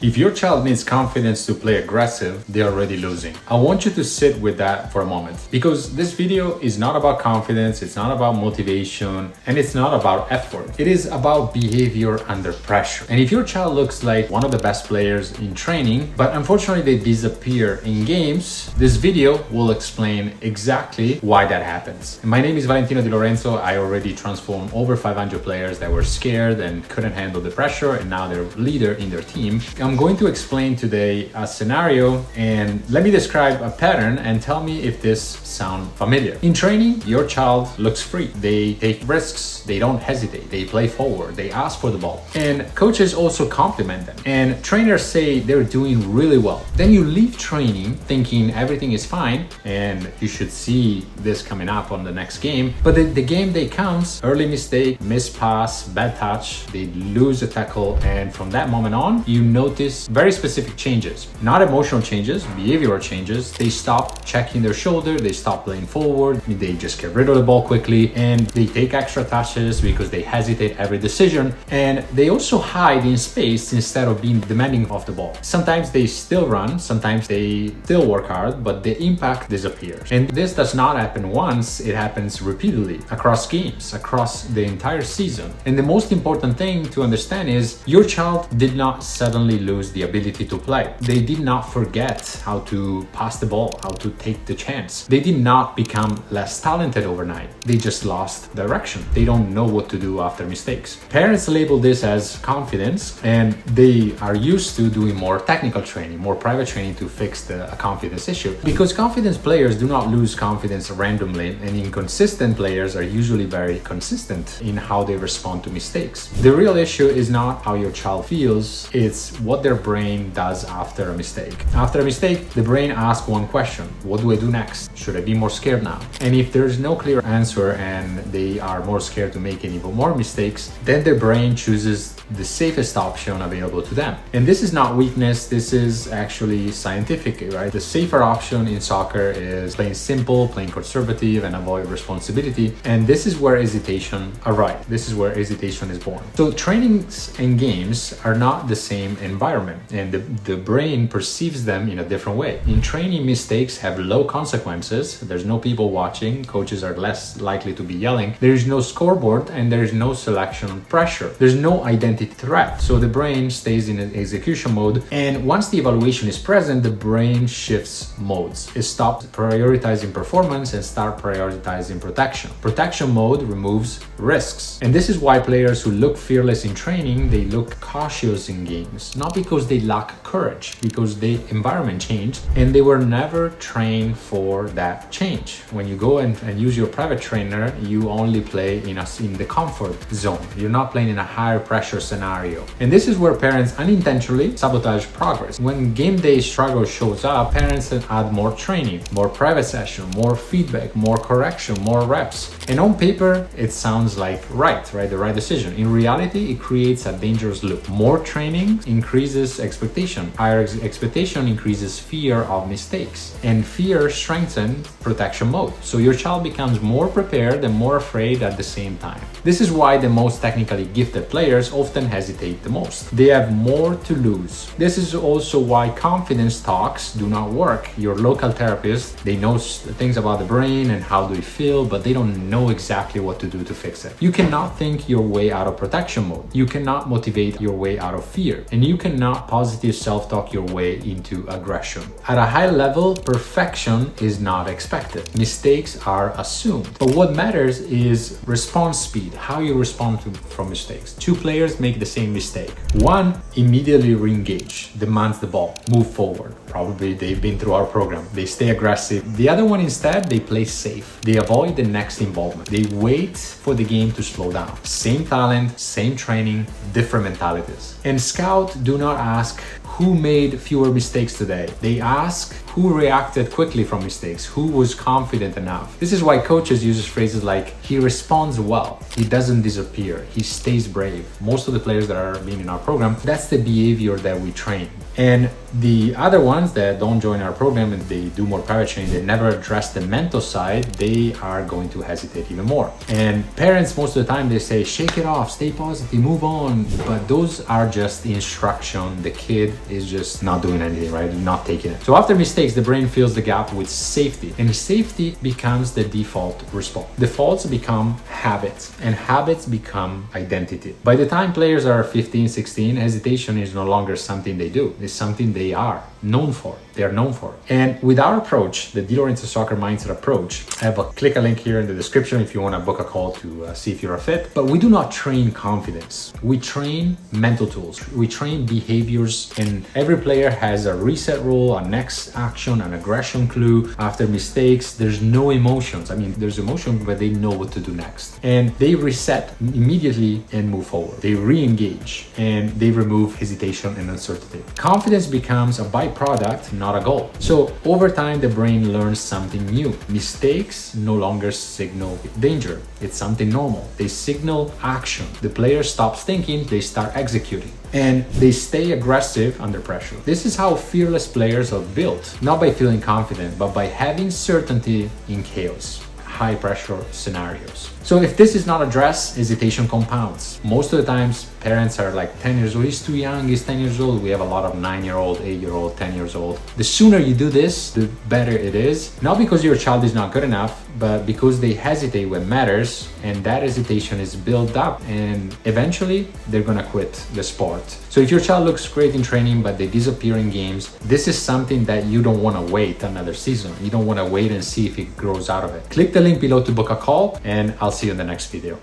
If your child needs confidence to play aggressive, they're already losing. I want you to sit with that for a moment, because this video is not about confidence, it's not about motivation, and it's not about effort. It is about behavior under pressure. And if your child looks like one of the best players in training, but unfortunately they disappear in games, this video will explain exactly why that happens. My name is Valentino Di Lorenzo. I already transformed over 500 players that were scared and couldn't handle the pressure, and now they're leader in their team. I'm going to explain today a scenario, and let me describe a pattern and tell me if this sounds familiar. In training, your child looks free. They take risks, they don't hesitate, they play forward, they ask for the ball. And coaches also compliment them. And trainers say they're doing really well. Then you leave training thinking everything is fine, and you should see this coming up on the next game. But the game day comes, early mistake, missed pass, bad touch, they lose a tackle, and from that moment on, you notice very specific changes. Not emotional changes, behavioral changes. They stop checking their shoulder, they stop playing forward, they just get rid of the ball quickly, and they take extra touches because they hesitate every decision, and they also hide in space instead of being demanding of the ball. Sometimes they still run, sometimes they still work hard, but the impact disappears. And this does not happen once, it happens repeatedly across games, across the entire season. And the most important thing to understand is your child did not suddenly lose the ability to play. They did not forget how to pass the ball, how to take the chance. They did not become less talented overnight. They just lost direction. They don't know what to do after mistakes. Parents label this as confidence, and they are used to doing more technical training, more private training to fix the confidence issue. Because confident players do not lose confidence randomly, and inconsistent players are usually very consistent in how they respond to mistakes. The real issue is not how your child feels, it's what their brain does after a mistake. After a mistake, the brain asks one question: what do I do next? Should I be more scared now? And if there's no clear answer and they are more scared to make even more mistakes, then their brain chooses the safest option available to them. And this is not weakness, this is actually scientific, right? The safer option in soccer is playing simple, playing conservative, and avoid responsibility. And this is where hesitation arrives. This is where hesitation is born. So trainings and games are not the same environment, and the brain perceives them in a different way. In training, mistakes have low consequences. There's no people watching. Coaches are less likely to be yelling. There is no scoreboard, and there is no selection pressure. There's no identity threat. So the brain stays in an execution mode. And once the evaluation is present, the brain shifts modes. It stops prioritizing performance and starts prioritizing protection. Protection mode removes risks. And this is why players who look fearless in training, they look cautious in games. Not because they lack courage, because the environment changed and they were never trained for that change. When you go and use your private trainer, you only play in the comfort zone. You're not playing in a higher pressure scenario. And this is where parents unintentionally sabotage progress. When game day struggle shows up, parents add more training, more private session, more feedback, more correction, more reps. And on paper, it sounds like the right decision. In reality, it creates a dangerous loop. More training increases expectation. Higher expectation increases fear of mistakes. And fear strengthens protection mode. So your child becomes more prepared and more afraid at the same time. This is why the most technically gifted players often hesitate the most. They have more to lose. This is also why confidence talks do not work. Your local therapist, they know things about the brain and how do you feel, but they don't know exactly what to do to fix it. You cannot think your way out of protection mode. You cannot motivate your way out of fear. And you cannot positive self-talk your way into aggression. At a high level, perfection is not expected. Mistakes are assumed. But what matters is response speed, how you respond from mistakes. Two players make the same mistake. One immediately re-engage, demands the ball, move forward. Probably they've been through our program. They stay aggressive. The other one instead, they play safe. They avoid the next involvement. They wait for the game to slow down. Same talent, same training, different mentalities. And scouts do not ask who made fewer mistakes today. They ask who reacted quickly from mistakes, who was confident enough. This is why coaches use phrases like, he responds well, he doesn't disappear, he stays brave. Most of the players that are being in our program, that's the behavior that we train. And the other ones that don't join our program and they do more private training, they never address the mental side, they are going to hesitate even more. And parents, most of the time, they say, shake it off, stay positive, move on. But those are just instructions. aggression, the kid is just not doing anything, right? Not taking it. So after mistakes, the brain fills the gap with safety, and safety becomes the default response. Defaults become habits, and habits become identity. By the time players are 15, 16, hesitation is no longer something they do. It's something they are known for. They are known for. And with our approach, the Di Lorenzo Soccer Mindset approach, I have click a link here in the description if you want to book a call to see if you're a fit. But we do not train confidence. We train mental tools. We train behaviors, and every player has a reset rule, a next action, an aggression clue. After mistakes, there's no emotions. I mean, there's emotion, but they know what to do next. And they reset immediately and move forward. They re-engage and they remove hesitation and uncertainty. Confidence becomes a byproduct, not a goal. So over time, the brain learns something new. Mistakes no longer signal danger. It's something normal. They signal action. The player stops thinking, they start executing. And they stay aggressive under pressure. This is how fearless players are built, not by feeling confident, but by having certainty in chaos, high pressure scenarios. So if this is not addressed, hesitation compounds. Most of the times, parents are like 10 years old, he's too young, he's 10 years old. We have a lot of 9-year-old, 8-year-old, 10 years old. The sooner you do this, the better it is. Not because your child is not good enough, but because they hesitate when matters, and that hesitation is built up, and eventually they're gonna quit the sport. So if your child looks great in training, but they disappear in games, this is something that you don't wanna wait another season. You don't wanna wait and see if it grows out of it. Click the link below to book a call, and I'll see you in the next video.